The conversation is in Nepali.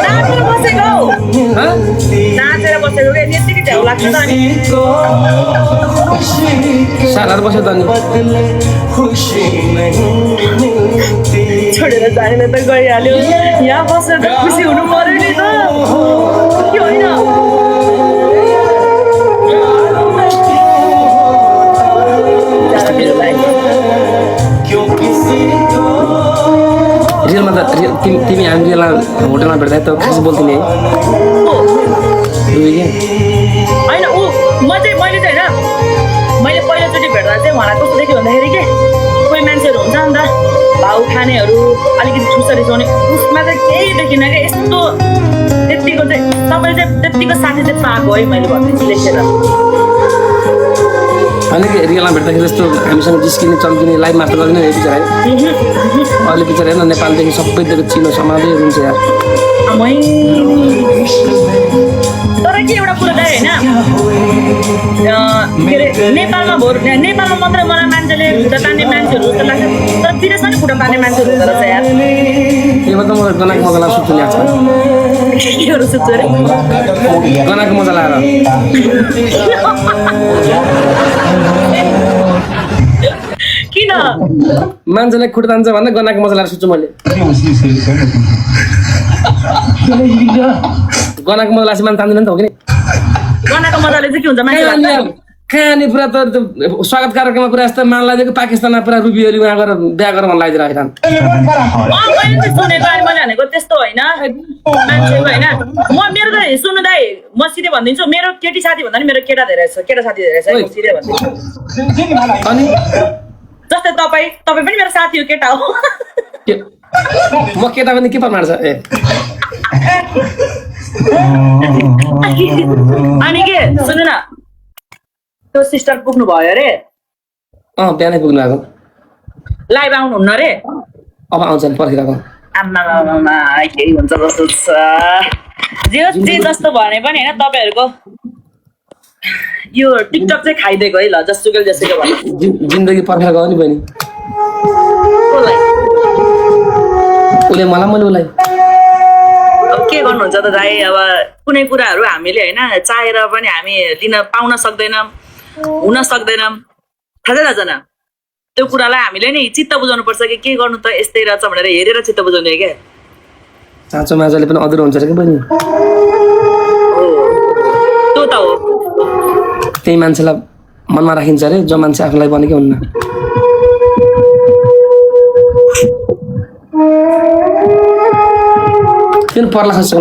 नाचेर बसेको हौ। हाँ? नाचेर बसेको के यतिकै झ्याउ लाग्छ त अनि सालार बस्यो त अनि छोडेर जाने त गइहाल्यो यहाँ बसेर त खुसी हुनु पर्यो नि त के होइन रियलमा त तिमी हामी रियलमा होटलमा भेट्दा त खास बोल्थ्यौ नि है होइन ऊ मैले चाहिँ होइन मैले पहिलोचोटि भेट्दा चाहिँ उहाँलाई कस्तो देख्यो भन्दाखेरि के कोही मान्छेहरू हुन्छ नि त भाउ खानेहरू अलिकति ठुसा रिसाउने उसमा चाहिँ केही देखिनँ क्या यस्तो त्यत्तिको चाहिँ तपाईँले चाहिँ त्यत्तिको साथी चाहिँ पाएको है मैले भन्दैछु लेखेर होइन कि रियलमा भेट्दाखेरि जस्तो हामीसँग जिस्किने चम्किने लाइभ मास्टर गरिदिनु है बिचरा है अहिले बिचरा हेर्न नेपालदेखि सबैतिर चिनो समाजै हुन्छ यार तर के एउटा कुरा चाहिँ होइन के अरे नेपालमा मात्रै मलाई मान्छेले खुट्टा तान्ने मान्छेहरू जस्तो लाग्छ तर विदेशमा नि खुट्टा तान्ने मान्छेहरू हुँदो रहेछ यार त्यही भएर त म गनाको मजा लाग्छ सुत्छु नि आजकल केहरू सुत्छु अरे गनाको मजा लागेर किन मान्छेलाई खुट्टा तान्छ भन्दा गनाको मजा लागेर सुत्छु मैले गनाको मजा लाग्छ मान्छे तान्दैन नि त हो कि गनाको मजाले चाहिँ के हुन्छ मान्छे कहाँनि पुरा त स्वागत कार्यक्रममा पुरा यस्तो मान लागेको पाकिस्तानमा पुरा रुबीहरू उहाँ गएर बिहा गरेर मन लगाइदिएर आइरहन् मैले चाहिँ सुनेको अनि मैले भनेको त्यस्तो होइन मान्छेको होइन म मेरो त सुन्नु दाइ म सिधै भनिदिन्छु मेरो केटी साथी भन्दा नि मेरो केटा धेरै छ केटा साथी धेरै छ म सिधै भनिदिन्छु अनि जस्तै तपाईँ पनि मेरो साथी हो केटा हो म केटा पनि के प्रमाण छ ए अनि के सुन्नु न त्यो सिस्टर पुग्नु भयो अरे बिहानै पुग्नु आएको लाइभ आउनुहुन्न अरे अब आउँछ नि पर्खिरहेको आम्मामा केही हुन्छ जस्तो छ जे जस्तो भने पनि होइन तपाईँहरूको यो टिकटक चाहिँ खाइदिएको है ल जसुकै जसुकै भन्नु जिन्दगी पर्खेर गयो नि बहिनी उसले मलाई मैले उसलाई अब के गर्नुहुन्छ त दाइ अब कुनै कुराहरू हामीले होइन चाहेर पनि हामी लिन पाउन सक्दैनौँ हुन सक्दैनौँ थाहा छ न त्यो कुरालाई हामीले नि चित्त बुझाउनु पर्छ कि के गर्नु त यस्तै रहेछ भनेर हेरेर चित्त बुझाउने क्या साँचो मान्छेले पनि अधुरो हुन्छ कि बहिनी त्यो त हो त्यही मान्छेलाई मनमा राखिन्छ अरे जो मान्छे आफूलाई भनेकै हुन्न किन पर्ला खस्छ